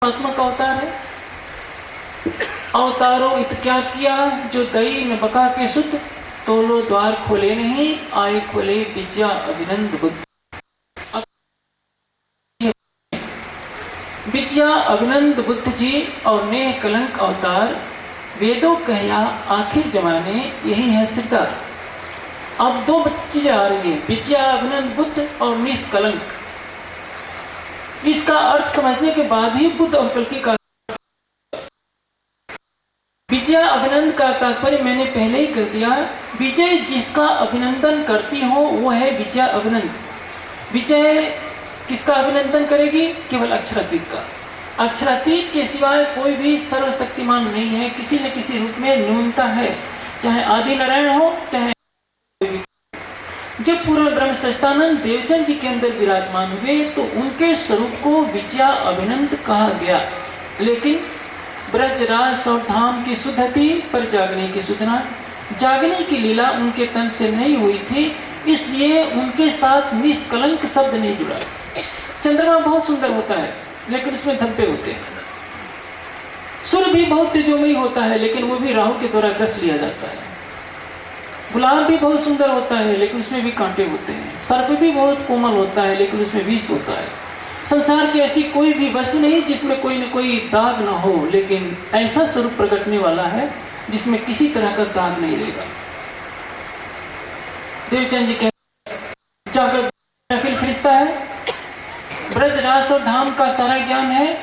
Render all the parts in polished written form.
परमात्मा का अवतार है। अवतारो इत क्या किया, जो दई में बका के सुत, तोलो द्वार खोले नहीं, आए खोले विद्या अभिनंद बुद्ध। विद्या अभिनंद बुद्ध जी और ने कलंक अवतार, वेदों कहया आखिर जमाने यही है सिद्धार्थ। अब दो चीजें आ रही है, विद्या अभिनंद बुद्ध और निष्कलंक। इसका अर्थ समझने के बाद ही बुद्ध और कल्कि का विजय अभिनंदन का तात्पर्य मैंने पहले ही कर दिया। विजय जिसका अभिनंदन करती हो वो है विजय अभिनंदन। विजय किसका अभिनंदन करेगी? केवल अक्षरातीत का। अक्षरातीत के सिवाय कोई भी सर्वशक्तिमान नहीं है, किसी न किसी रूप में न्यूनता है, चाहे आदि नारायण हो चाहे। जब पूर्ण ब्रह्म सच्चिदानंद देवचंद जी के अंदर विराजमान हुए तो उनके स्वरूप को विजया अभिनंद कहा गया। लेकिन ब्रजराज और धाम की शुद्ध थी, पर जागने की सुधना, जागने की लीला उनके तन से नहीं हुई थी, इसलिए उनके साथ निष्कलंक शब्द नहीं जुड़ा। चंद्रमा बहुत सुंदर होता है लेकिन उसमें धब्बे होते हैं। सूर्य भी बहुत तेजोमयी होता है लेकिन वो भी राहु के द्वारा ग्रस लिया जाता है। गुलाब भी बहुत सुंदर होता है लेकिन उसमें भी कांटे होते हैं। सर्प भी बहुत कोमल होता है लेकिन उसमें विष होता है। संसार की ऐसी कोई भी वस्तु नहीं जिसमें कोई न कोई दाग न हो, लेकिन ऐसा स्वरूप प्रकटने वाला है जिसमें किसी तरह का दाग नहीं रहेगा। देवचंद जी कहते जागृत अखिल फरिश्ता है, ब्रजराज और धाम का सारा ज्ञान है,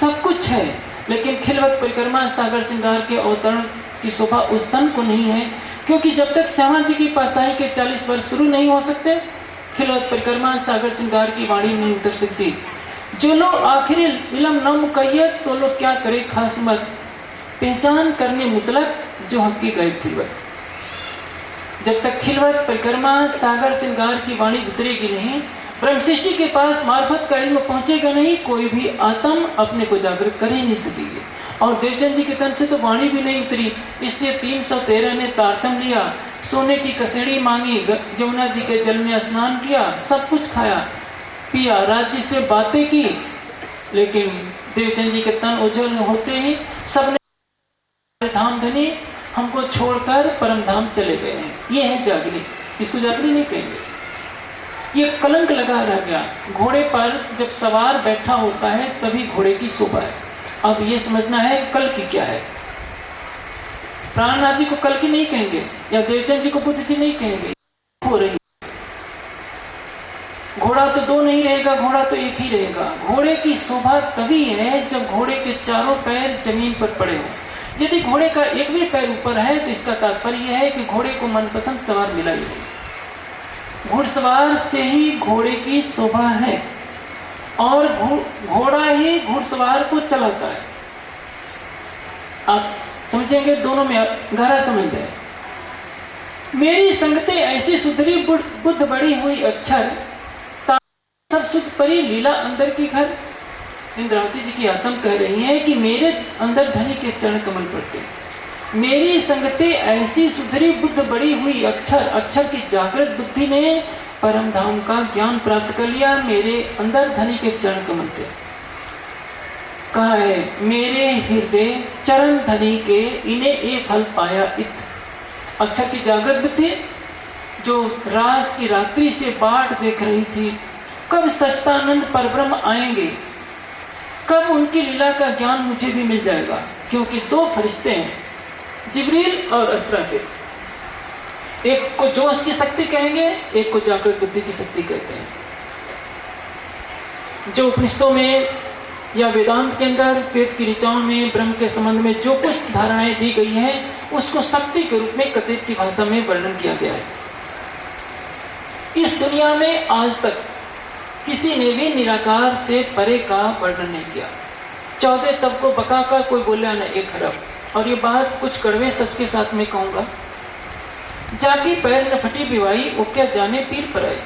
सब कुछ है, लेकिन खिलवत परिक्रमा सागर श्रृंगार के अवतरण की शोभा उस तन को नहीं है, क्योंकि जब तक श्यामा जी की पातशाही के 40 वर्ष शुरू नहीं हो सकते, खिलवत परिक्रमा सागर श्रृंगार की वाणी नहीं उतर सकती। जो लोग आखिरी विलम न मुकैयत तो लोग क्या करे खास मत, पहचान करने मुतलक जो हक की गए खिलवत। जब तक खिलवत परिक्रमा सागर श्रृंगार की वाणी उतरेगी नहीं, ब्रह्म सृष्टि के पास मार्फत का इल्म पहुंचेगा नहीं, कोई भी आत्म अपने को जागृत कर ही नहीं सकेगी। और देवचंद जी के तन से तो वाणी भी नहीं उतरी, इसलिए 313 ने तारतम लिया, सोने की कसेड़ी मांगी, जमुना जी के जल में स्नान किया, सब कुछ खाया पिया, राज्य से बातें की, लेकिन देवचंद जी के तन उज्जवल होते ही सबने धाम धनी हमको छोड़कर परम धाम चले गए हैं। ये है जागरी, इसको जागरी नहीं कहेंगे। ये कलंक लगा रह गया। घोड़े पर जब सवार बैठा होता है तभी घोड़े की शोभा है। अब ये समझना है कल की क्या है। प्राणनाथ जी को कल की नहीं कहेंगे या देवचंद जी को बुद्ध जी नहीं कहेंगे, हो रही। घोड़ा तो दो नहीं रहेगा, घोड़ा तो एक ही रहेगा। घोड़े की शोभा तभी है जब घोड़े के चारों पैर जमीन पर पड़े हो। यदि घोड़े का एक भी पैर ऊपर है तो इसका तात्पर्य यह है कि घोड़े को मनपसंद सवार मिला ही नहीं। घुड़सवार से ही घोड़े की शोभा है और घोड़ा ही घुड़सवार को चलाता है। आप समझेंगे, दोनों में गहरा संबंध है। मेरी संगते ऐसी सुधरी बुद्ध बड़ी हुई अक्षर, सब सुध परी लीला अंदर की घर। इंद्रावती जी की आत्म कह रही है कि मेरे अंदर धनी के चरण कमल पड़ते। मेरी संगते ऐसी सुधरी बुद्ध बड़ी हुई अक्षर, अक्षर की जागृत बुद्धि ने परम धाम का ज्ञान प्राप्त कर लिया। मेरे अंदर धनी के चरण कमल थे। कहा है मेरे हृदय चरण धनी के, इन्हें एक फल पाया इत। अक्षर की जागृत बुद्धि जो रास की रात्रि से बाट देख रही थी, कब सच्चिदानंद परब्रह्म आएंगे, कब उनकी लीला का ज्ञान मुझे भी मिल जाएगा। क्योंकि दो फरिश्ते हैं, जिब्रील और अस्राफिल। एक को जोश की शक्ति कहेंगे, एक को जागृत बुद्धि की शक्ति कहते हैं। जो उपनिषदों में या वेदांत के अंदर वेद की ऋचाओं में ब्रह्म के संबंध में जो कुछ धारणाएं दी गई हैं, उसको शक्ति के रूप में कथित की भाषा में वर्णन किया गया है। इस दुनिया में आज तक किसी ने भी निराकार से परे का वर्णन नहीं किया। 14 तब को बका का कोई बोलिया न एक हरफ। और ये बात कुछ कड़वे सच के साथ में कहूँगा, जाकी पैर न फटी बिवाई, वो क्या जाने पीर पर आई।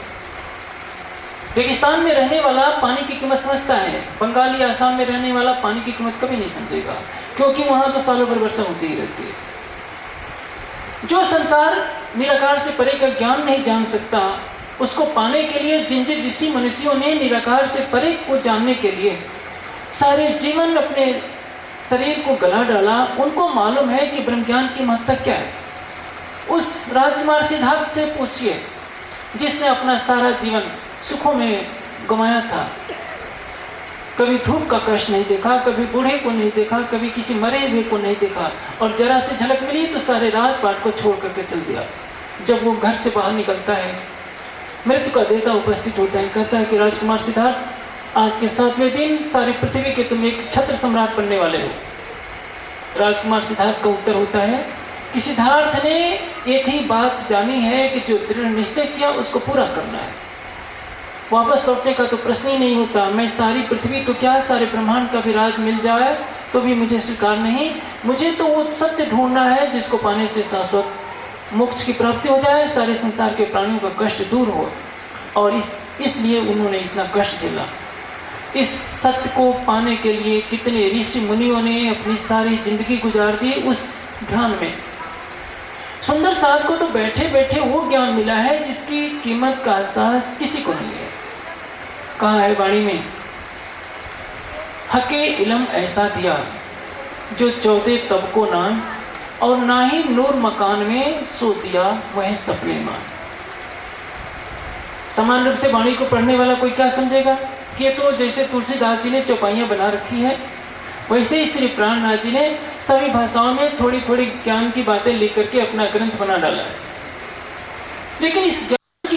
रेगिस्तान में रहने वाला पानी की कीमत समझता है, बंगाली आसाम में रहने वाला पानी की कीमत कभी नहीं समझेगा, क्योंकि वहाँ तो सालों भर वर्षा होती ही रहती है। जो संसार निराकार से परे का ज्ञान नहीं जान सकता, उसको पाने के लिए जिन जिन ऋषि मनुष्यों ने निराकार से परे को जानने के लिए सारे जीवन अपने शरीर को गला डाला, उनको मालूम है कि ब्रह्म ज्ञान की महत्ता क्या है। उस राजकुमार सिद्धार्थ से पूछिए जिसने अपना सारा जीवन सुखों में गंवाया था, कभी धूप का कष्ट नहीं देखा, कभी बूढ़े को नहीं देखा, कभी किसी मरे हुए को नहीं देखा, और जरा से झलक मिली तो सारे रात पाट को छोड़ करके चल दिया। जब वो घर से बाहर निकलता है, मृत्यु का देवता उपस्थित होता है, कहता है कि राजकुमार सिद्धार्थ, आज के 7वें दिन सारी पृथ्वी के तुम एक छत्र सम्राट बनने वाले हो। राजकुमार सिद्धार्थ का उत्तर होता है कि सिद्धार्थ ने एक ही बात जानी है कि जो दृढ़ निश्चय किया उसको पूरा करना है, वापस लौटने का तो प्रश्न ही नहीं होता। मैं सारी पृथ्वी तो क्या, सारे ब्रह्मांड का भी राज मिल जाए तो भी मुझे स्वीकार नहीं। मुझे तो वो सत्य ढूंढना है जिसको पाने से शाश्वत मोक्ष की प्राप्ति हो जाए, सारे संसार के प्राणियों का कष्ट दूर हो। और इसलिए उन्होंने इतना कष्ट झेला। इस सत्य को पाने के लिए कितने ऋषि मुनियों ने अपनी सारी जिंदगी गुजार दी उस ध्यान में। सुंदर साहब को तो बैठे बैठे वो ज्ञान मिला है जिसकी कीमत का एहसास किसी को नहीं है। कहा है वाणी में, हके इलम ऐसा दिया जो 14 तब को नान, और ना ही नूर मकान में सो दिया वह सपने मान। समान रूप से वाणी को पढ़ने वाला कोई क्या समझेगा कि ये तो जैसे तुलसीदास जी ने चौपाइयाँ बना रखी है, वैसे ही श्री प्राणनाथ जी ने सभी भाषाओं में थोड़ी थोड़ी ज्ञान की बातें लिख करके अपना ग्रंथ बना डाला है। लेकिन इस ज्ञान की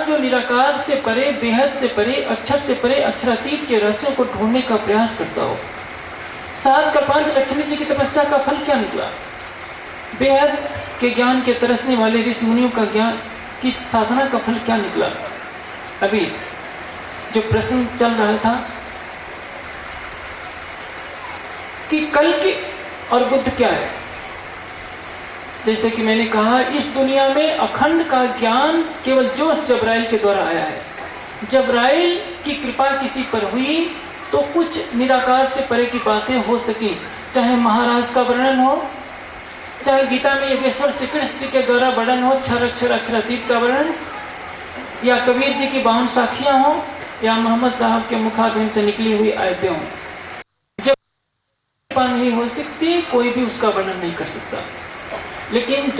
जो निराकार से परे, बेहद से परे, अक्षर से परे, अक्षरातीत के रहस्यों को ढूंढने का प्रयास करता हो। 7 कल्पांत लक्ष्मी जी की तपस्या का फल क्या निकला? बेहद के ज्ञान के तरसने वाले ऋषि मुनियों का ज्ञान की साधना का फल क्या निकला? अभी जो प्रश्न चल रहा था कि कल की और बुद्ध क्या है, जैसे कि मैंने कहा, इस दुनिया में अखंड का ज्ञान केवल जोश जब्राइल के द्वारा आया है। जब्राइल की कृपा किसी पर हुई तो कुछ निराकार से परे की बातें हो सकी, चाहे महाराज का वर्णन हो, चाहे गीता में योगेश्वर श्री कृष्ण के द्वारा वर्णन हो, क्षर अक्षर अक्षरातीत का वर्णन, या कबीर जी की 52 साखियाँ हों, या मोहम्मद साहब के मुखारबिन से निकली हुई आयतें हों। जब कृपा नहीं हो सकती, कोई भी उसका वर्णन नहीं कर सकता। लेकिन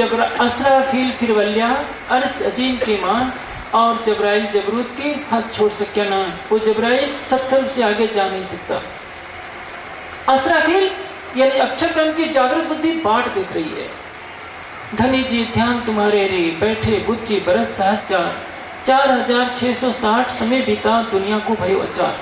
असराफील फिरवलिया, अर्श अजीम के मान, और जब्राइल जबरूत के हाथ छोड़ सके ना, वो जब्राइल सत्सर्ग से आगे जा नहीं सकता। असराफील यानी अक्षर क्रम की जागृत बुद्धि बाट देख रही है। धनी जी ध्यान तुम्हारे रे, बैठे बुच्ची बरस सहस्चार, 4660 समय बीता दुनिया को भयो अचार।